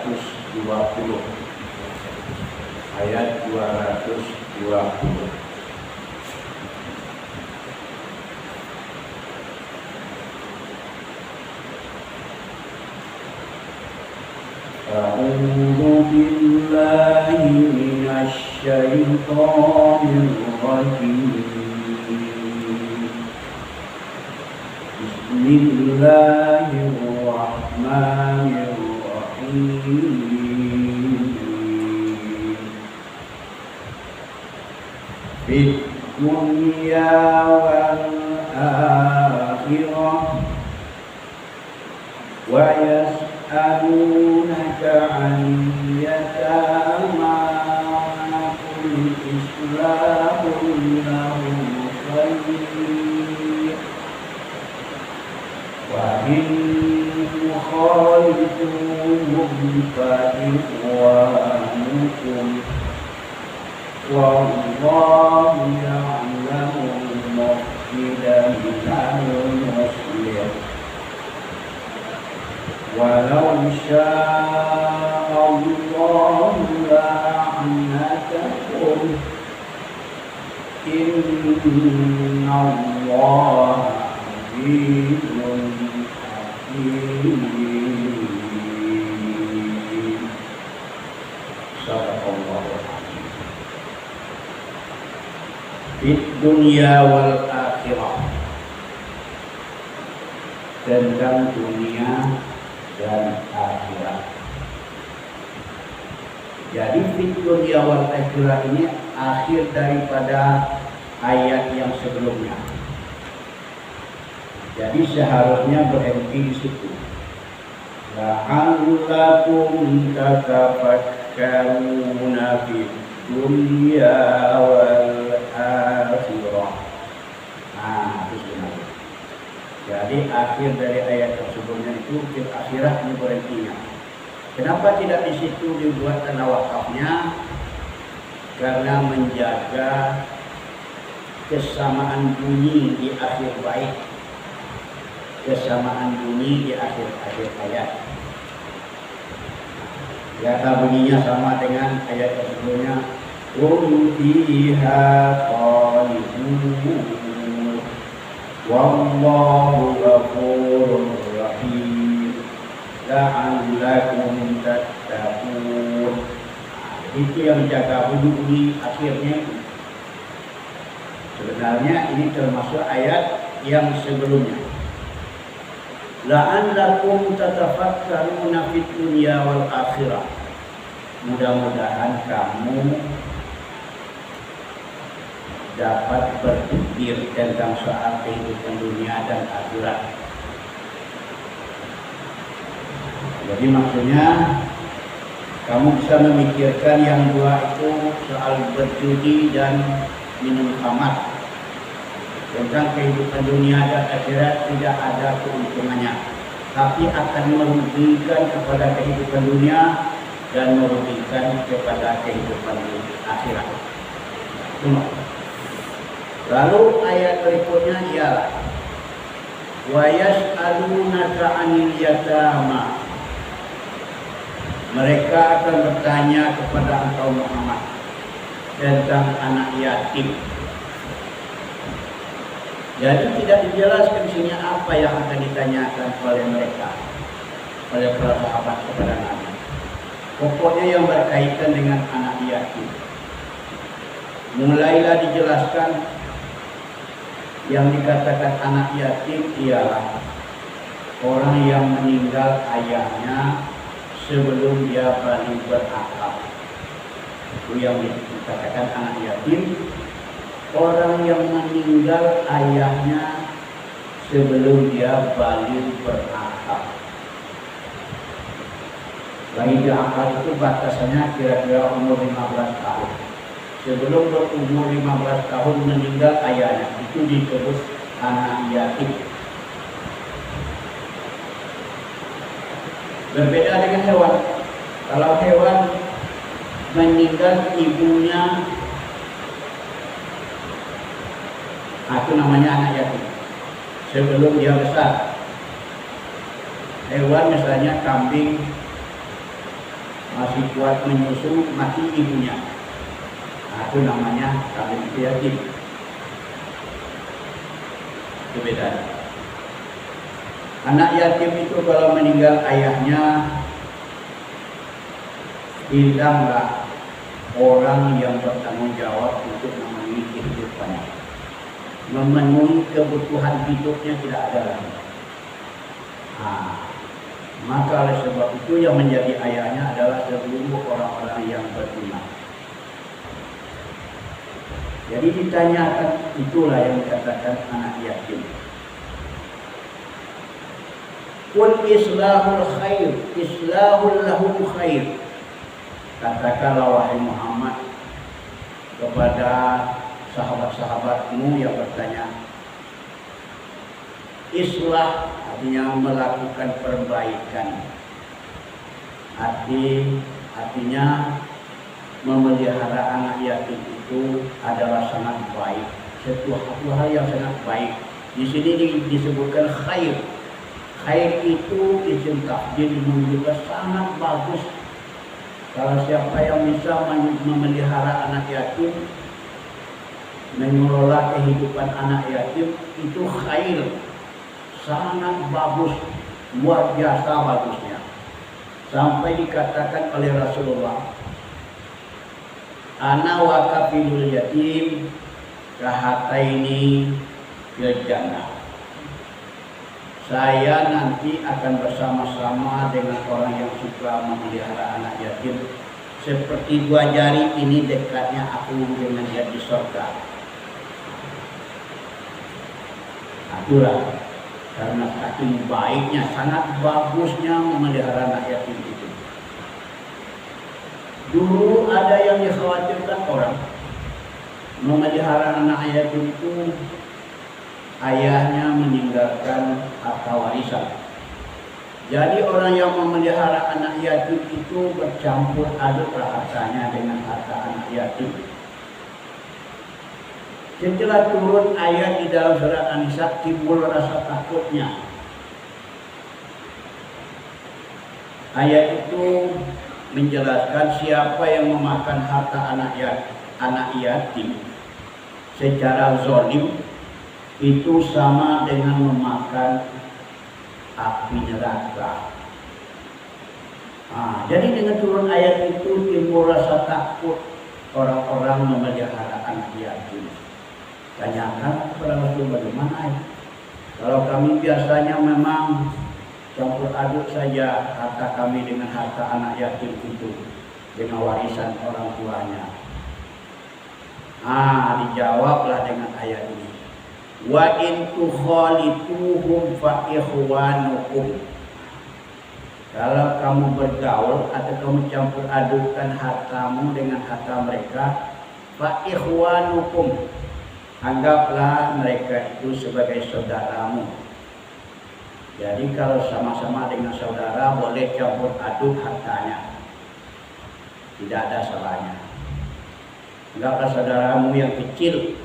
220. Ayat 220. A'udzu billahi minasy syaithanir rajim. Bismillahirrahmanirrahim. Fid dunya wal akhirah wa yas'alunaka 'anil yatama qul islahun lahum khair wa in tukhalituhum fa ikhwanukum wallahu ya'lamul mufsida minal muslih walau sya'allahu la'anatakum innallaha azizun hakim. Sadaqallahu azim. Fid dunya wal akhirah, tentang dunia dan akhirat. Jadi fid dunya wal akhirah ini akhir daripada ayat yang sebelumnya. Jadi seharusnya berhenti di situ. La'allakum tatafakkaruna fid dunya wal akhirah. Nah, itu sebenarnya. Jadi akhir dari ayat tersebutnya itu fil akhirat ini berhentinya. Kenapa tidak di situ dibuat tanda wakafnya? Karena menjaga kesamaan bunyi di akhir bait, kesamaan bunyi di akhir ayat. Kata bunyinya sama dengan ayat sebelumnya. Hum fiha khalidun wallahu ghafurur rahim la'allakum tattaqun. Itu yang jaga bunyi akhirnya. Sebenarnya ini termasuk ayat yang sebelumnya. La'allakum tatafakkaruna fid dunya wal akhirah. Mudah-mudahan kamu dapat berpikir tentang soal kehidupan dunia dan akhirat. Jadi maksudnya kamu bisa memikirkan yang dua itu, soal berjudi dan minum khamar. Tentang kehidupan dunia dan akhirat tidak ada keuntungannya, tapi akan merugikan kepada kehidupan dunia dan merugikan kepada kehidupan akhirat. Lalu ayat berikutnya ialah wa yas'alunaka 'anil yatama. Mereka akan bertanya kepada engkau Muhammad tentang anak yatim. Jadi tidak dijelaskan sini apa yang akan ditanyakan oleh mereka, oleh para sahabat kepada Nabi. Pokoknya yang berkaitan dengan anak yatim. Mulailah dijelaskan yang dikatakan anak yatim ialah orang yang meninggal ayahnya sebelum dia balik berakal. Itu yang dikatakan anak yatim. Orang yang meninggal ayahnya sebelum dia balik berakal. Balik berakal itu batasannya kira-kira umur 15 tahun. Sebelum berumur 15 tahun meninggal ayahnya, itu disebut anak yatim. Berbeda dengan hewan. Kalau hewan meninggal ibunya, itu namanya anak yatim sebelum dia besar. Hewan misalnya kambing masih kuat menyusu, mati ibunya. Nah, itu namanya kambing yatim. Itu bedanya. Anak yatim itu kalau meninggal ayahnya, hilanglah orang yang bertanggung jawab untuk memenuhi kehidupannya. Memenuhi kebutuhan hidupnya tidak ada lagi. Maka oleh sebab itu yang menjadi ayahnya adalah seluruh orang-orang yang beriman. Jadi ditanyakan, itulah yang dikatakan anak yatim. Qul islahul khair, islahul lahum khair. Katakanlah wahai Muhammad kepada sahabat-sahabatmu yang bertanya, islah artinya melakukan perbaikan, artinya memelihara anak yatim itu adalah sangat baik, suatu hal yang sangat baik. Di sini disebutkan khair. Khair itu isim tafdil menunjukkan sangat bagus. Kalau siapa yang bisa memelihara anak yatim, mengelola kehidupan anak yatim, itu khair, sangat bagus, luar biasa bagusnya. Sampai dikatakan oleh Rasulullah, ana wa kafilul yatim kahataini fil jannah. Saya nanti akan bersama-sama dengan orang yang suka memelihara anak yatim, seperti dua jari ini dekatnya aku dengan dia di surga. Itulah karena saking baiknya, sangat bagusnya memelihara anak yatim itu. Dulu ada yang dikhawatirkan orang memelihara anak yatim itu, ayahnya meninggalkan harta warisan. Jadi orang yang memelihara anak yatim itu bercampur aduk hartanya dengan harta anak yatim. Setelah turun ayat di dalam surat An-Nisa, timbul rasa takutnya. Ayat itu menjelaskan siapa yang memakan harta anak yatim secara zalim, itu sama dengan memakan api neraka. Jadi dengan turun ayat itu timbul rasa takut orang-orang memelihara anak yatim. Tanyakan kepada Rasul, bagaimana ya? Kalau kami biasanya memang campur aduk saja harta kami dengan harta anak yatim itu, dengan warisan orang tuanya. Dijawablah dengan ayat ini. Wa in tukhalituhum fa ikhwanukum. Kalau kamu bergaul atau kamu campur adukkan hartamu dengan harta mereka, fa ikhwanukum, anggaplah mereka itu sebagai saudaramu. Jadi kalau sama-sama dengan saudara boleh campur aduk hartanya, tidak ada salahnya. Anggaplah saudaramu yang kecil,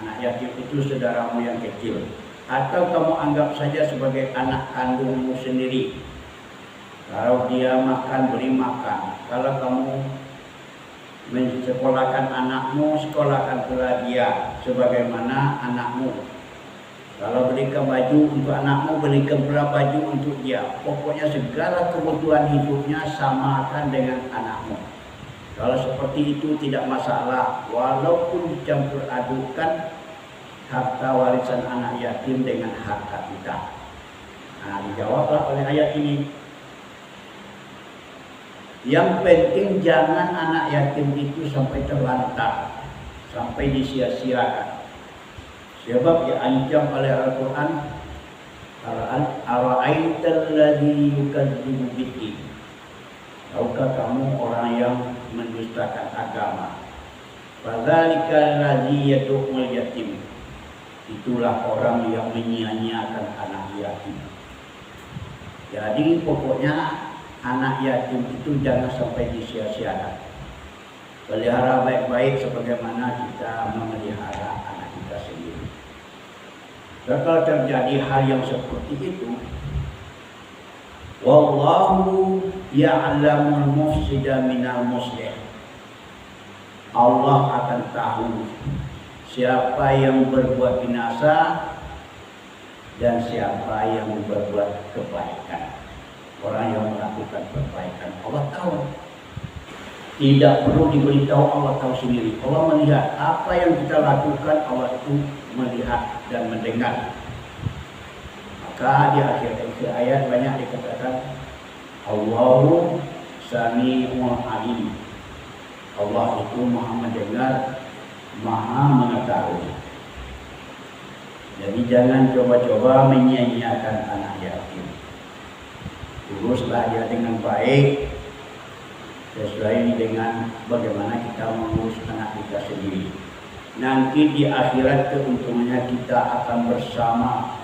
anak yatim itu saudaramu yang kecil, atau kamu anggap saja sebagai anak kandungmu sendiri. Kalau dia makan, beri makan. Kalau kamu mensekolahkan anakmu, sekolahkan pula dia sebagaimana anakmu. Kalau belikan baju untuk anakmu, belikan pula baju untuk dia. Pokoknya segala kebutuhan hidupnya samakan dengan anakmu. Kalau seperti itu tidak masalah, walaupun dicampur adukkan harta warisan anak yatim dengan harta kita. Dijawablah oleh ayat ini. Yang penting jangan anak yatim itu sampai terlantar, sampai disia-siakan. Sebab diancam oleh Al-Quran, ara'aital ladzi yukadzibu biddin. Tahukah kamu orang yang mendustakan agama? Fadzalikal ladzi yad'ul yatim. Itulah orang yang menyia-nyiakan anak yatim. Jadi pokoknya anak yatim itu jangan sampai disia-siakan. Pelihara baik-baik sebagaimana kita memelihara anak kita sendiri. Dan kalau terjadi hal yang seperti itu, Wallahu ya'lamul mufsida minal muslih. Allah akan tahu siapa yang berbuat binasa dan siapa yang berbuat kebaikan. Orang yang melakukan kebaikan, Allah tahu. Tidak perlu diberitahu, Allah tahu sendiri. Allah melihat apa yang kita lakukan, Allah itu melihat dan mendengar. Maka di akhir ayat banyak dikatakan Allahu Sami'ul Alim. Allah itu Maha mendengar, Maha mengetahui. Jadi jangan coba-coba menyia-nyiakan anak yatim. Uruslah dia dengan baik, sesuai dengan bagaimana kita mengurus anak kita sendiri. Nanti di akhirat keuntungannya kita akan bersama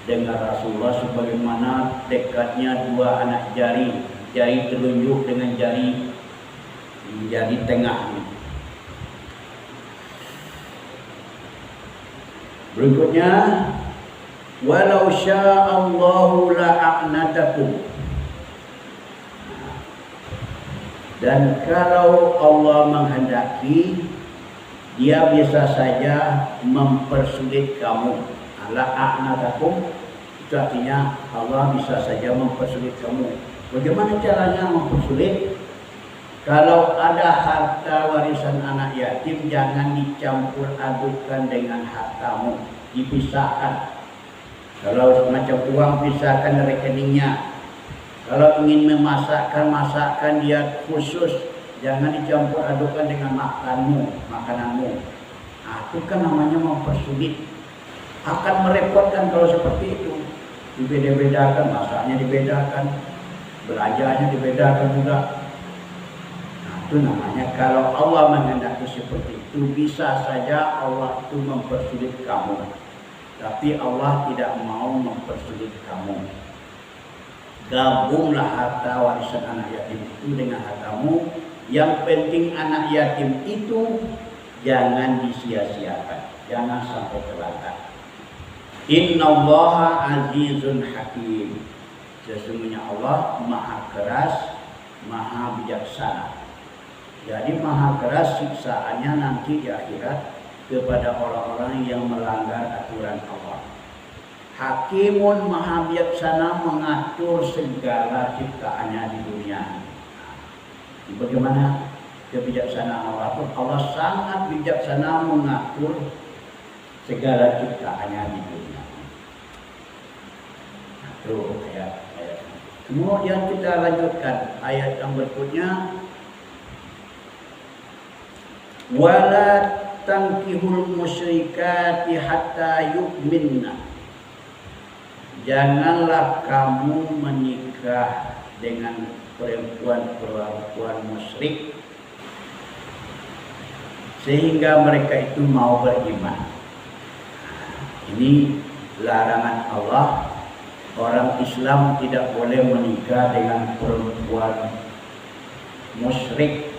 dengan Rasulullah sebagaimana dekatnya dua anak jari, jari telunjuk dengan jari tengah. Berikutnya, walau sya'allahu la'anatakum. Dan kalau Allah menghendaki, Dia bisa saja mempersulit kamu. La'anatakum itu artinya Allah bisa saja mempersulit kamu. Bagaimana caranya mempersulit? Kalau ada harta warisan anak yatim, jangan dicampur adukan dengan hartamu, dipisahkan. Kalau semacam uang, pisahkan rekeningnya. Kalau ingin memasakkan dia khusus, jangan dicampur adukan dengan makananmu. Nah, itu kan namanya mempersulit. Akan merepotkan kalau seperti itu. Dibeda-bedakan, masaknya dibedakan, belanjanya dibedakan juga. Nah, itu namanya kalau Allah menghendaki seperti itu, bisa saja Allah itu mempersulit kamu. Tapi Allah tidak mau mempersulit kamu. Gabunglah harta warisan anak yatim itu dengan hartamu. Yang penting anak yatim itu jangan disia-siakan, jangan sampai terlantar. Innallaha azizun hakim. Sesungguhnya Allah maha keras, maha bijaksana. Jadi maha keras siksaannya nanti di akhirat kepada orang-orang yang melanggar aturan Allah. Hakimun maha bijaksana mengatur segala ciptaannya di dunia. Bagaimana kebijaksanaan Allah? Allah sangat bijaksana mengatur segala ciptaannya di dunia. Itu ayat. Kemudian kita lanjutkan ayat yang berikutnya. Wala tankihul musyrikati hatta yu'minna. Janganlah kamu menikah dengan perempuan musyrik sehingga mereka itu mau beriman. Ini larangan Allah. Orang Islam tidak boleh menikah dengan perempuan musyrik.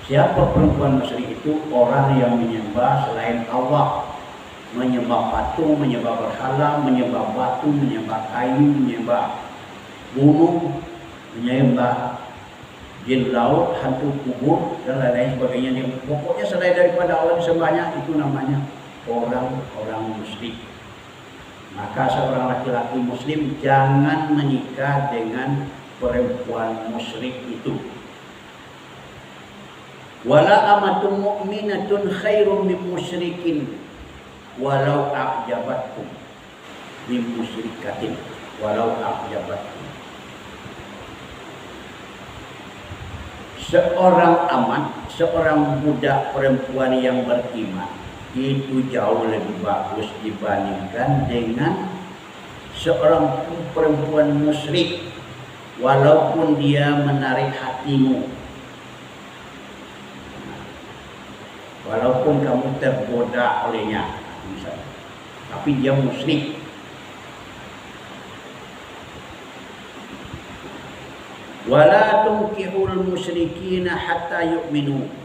Siapa perempuan musyrik itu? Orang yang menyembah selain Allah. Menyembah patung, menyembah berhala, menyembah batu, menyembah kayu, menyembah gunung, menyembah jin laut, hantu kubur, dan lain-lain sebagainya. Pokoknya selain daripada Allah disembahnya, itu namanya orang-orang musyrik. Maka seorang laki-laki muslim jangan menikah dengan perempuan musyrik itu. Wala amatun mu'minatun khairum min musyrikin walau a'jabatkum min musyrikatin walau a'jabatkum. Seorang amat, seorang budak perempuan yang beriman itu jauh lebih bagus dibandingkan dengan seorang perempuan musyrik walaupun dia menarik hatimu, walaupun kamu tergoda olehnya misalnya, tapi dia musyrik. Wala tunkihul musyrikina hatta yu'minu.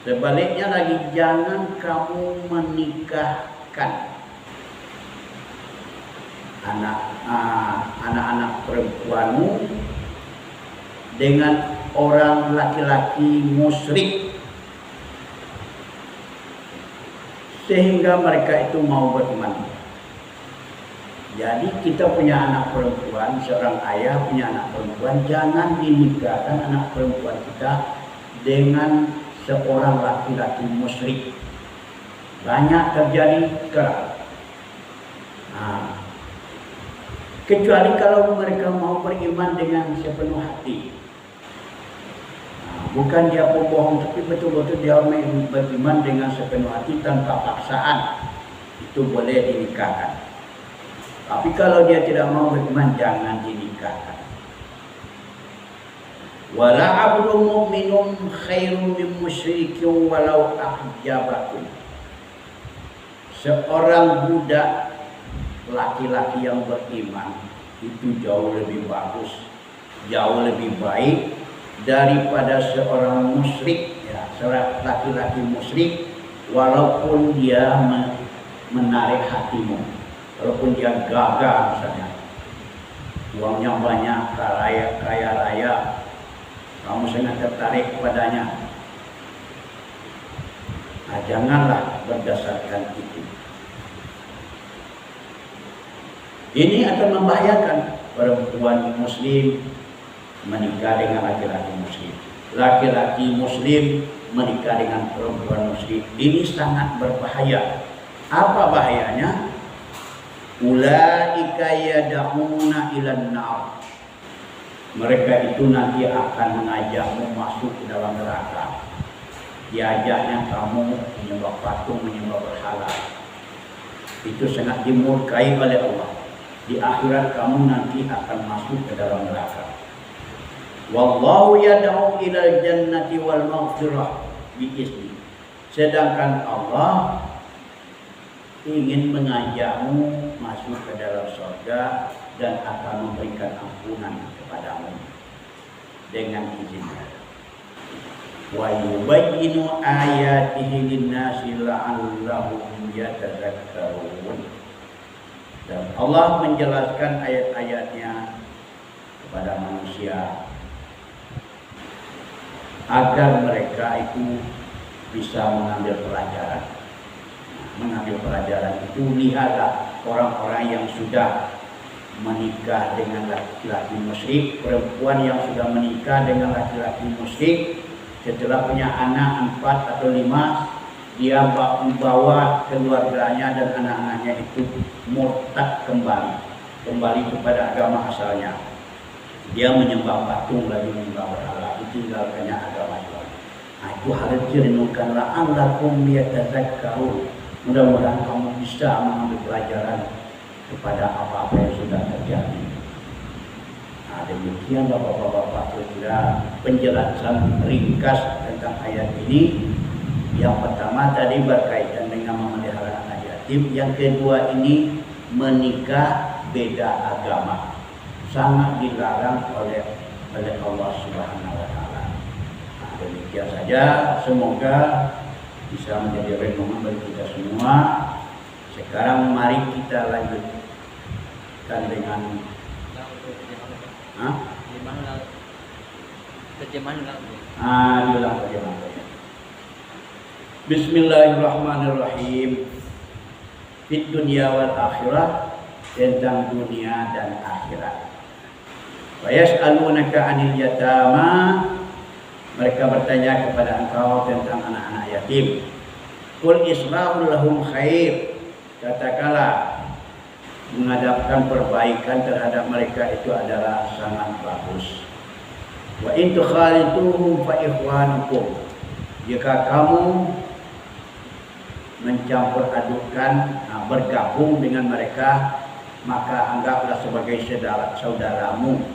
Sebaliknya lagi, jangan kamu menikahkan anak anak-anak perempuanmu dengan orang laki-laki musyrik sehingga mereka itu mau beriman. Jadi kita punya anak perempuan, seorang ayah punya anak perempuan, jangan dinikahkan anak perempuan kita dengan seorang laki-laki musyrik. Banyak terjadi sekarang. Kecuali kalau mereka mau beriman dengan sepenuh hati. Bukan dia pembohong, tapi betul-betul dia beriman dengan sepenuh hati tanpa paksaan. Itu boleh dinikahkan. Tapi kalau dia tidak mau beriman, jangan dinikahkan. Wala 'abdun mu'minun khairun min musyrikin walau a'jabakum. Seorang budak laki-laki yang beriman itu jauh lebih bagus, jauh lebih baik daripada seorang musyrik, ya, seorang laki-laki musyrik, walaupun dia menarik hatimu, walaupun dia gagah misalnya, uangnya banyak, kaya raya, kamu sangat tertarik kepadanya. Janganlah berdasarkan itu. Ini akan membahayakan perempuan muslim menikah dengan laki-laki muslim. Laki-laki muslim menikah dengan perempuan muslim. Ini sangat berbahaya. Apa bahayanya? Ulaika yad'una ilan nar. Mereka itu nanti akan mengajakmu masuk ke dalam neraka. Diajaknya kamu menyembah patung, menyembah berhala. Itu sangat dimurkai oleh Allah. Di akhirat kamu nanti akan masuk ke dalam neraka. Wallahu yad'u ilal jannati wal maghfirah bi'izni. Sedangkan Allah ingin mengajakmu masuk ke dalam surga dan akan memberikan ampunan kepadamu dengan izinnya. Wa yubayyinu ayatihi lin-nasi la'allahum yatadzakkarun. Dan Allah menjelaskan ayat-ayatnya kepada manusia agar mereka itu bisa mengambil pelajaran. Mengambil pelajaran itu, lihatlah orang-orang yang sudah menikah dengan laki-laki musyrik, perempuan yang sudah menikah dengan laki-laki musyrik, setelah punya anak 4 atau 5, dia membawa keluarganya dan anak-anaknya itu murtad kembali kepada agama asalnya. Dia menyembah patung lagi, menyembah berhala, ditinggalkannya agama Islam. Itu harus direnungkanlah, allakum yatadzakkarun. Mudah-mudahan kamu bisa mengambil pelajaran kepada apa-apa yang sudah terjadi. Demikian Bapak-bapak, kira penjelasan ringkas tentang ayat ini. Yang pertama tadi berkaitan dengan memelihara anak yatim. Yang kedua ini menikah beda agama, sangat dilarang oleh Allah Subhanahu wa taala. Demikian saja, semoga bisa menjadi renungan bagi kita semua. Sekarang mari kita lanjutkan dengan terjemahan. Bismillahirrahmanirrahim. Fid dunya wal akhirah, tentang dunia dan akhirat. Wa yas'alunaka 'anil yatama. Mereka bertanya kepada engkau tentang anak-anak yatim. Qul islahul lahum khair. Katakanlah, menghadapkan perbaikan terhadap mereka itu adalah sangat bagus. Wa in tukhalituhum fa ikhwanukum. Jika kamu mencampur adukkan, bergabung dengan mereka, maka anggaplah sebagai saudaramu.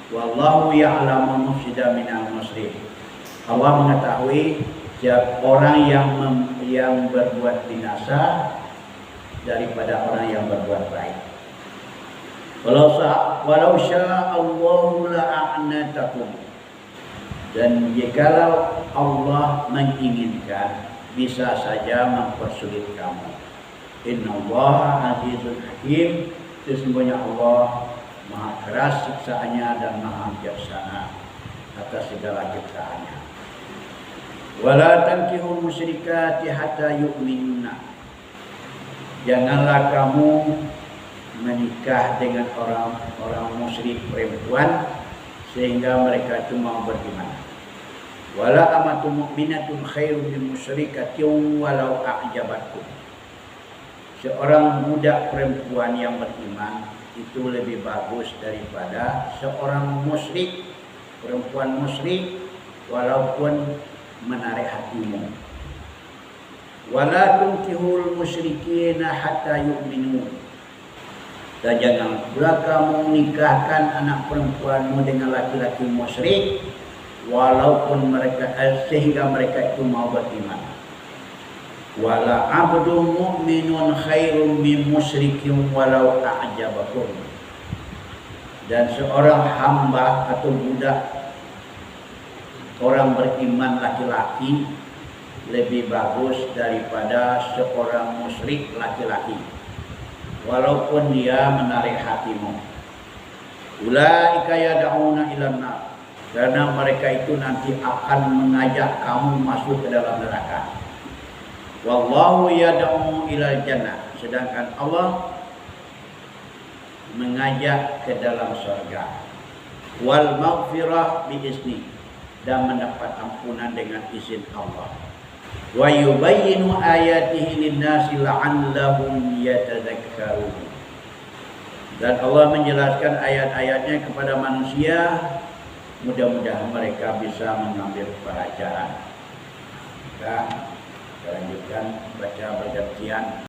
Wallahu ya'lamu mufsida minal muslih. Allah mengetahui siapa orang yang berbuat binasa daripada orang yang berbuat baik. Walau syaa Allahu la'anatakum. Dan jikalau Allah menginginkan, bisa saja mempersulit kamu. Innallaha azizun hakim. Sesungguhnya Allah maha keras siksaannya dan maha bijaksana atas segala ciptaannya. Wala tankihul musyrikati hatta yu'minuna. Janganlah kamu menikah dengan orang musyrik perempuan sehingga mereka itu mau beriman. Wala amatun mu'minatun khairun min musyrikatin walau a'jabatkum. Seorang budak perempuan yang beriman itu lebih bagus daripada seorang musyrik, perempuan musyrik, walaupun menarik hatimu. Wala tunkihul musyrikina hatta yu'minu. Dan jangan pula kamu nikahkan anak perempuanmu dengan laki-laki musyrik walaupun mereka sehingga mereka itu mau beriman. Wala abdun mu'minun khairum min musyrikin walau a'jabakum. Dan seorang hamba atau budak orang beriman laki-laki lebih bagus daripada seorang musyrik laki-laki walaupun dia menarik hatimu. Ulaika yad'una ilan nar. Karena mereka itu nanti akan mengajak kamu masuk ke dalam neraka. Wallahu yad'u ilal jannah. Sedangkan Allah mengajak ke dalam surga. Wal maghfirah biizni. Dan mendapat ampunan dengan izin Allah. Wa yubayyinu ayatihi lin-nasi la'allahum yatadhakkarun. Dan Allah menjelaskan ayat-ayatnya kepada manusia, mudah-mudahan mereka bisa mengambil pelajaran. Kita lanjutkan baca bergantian.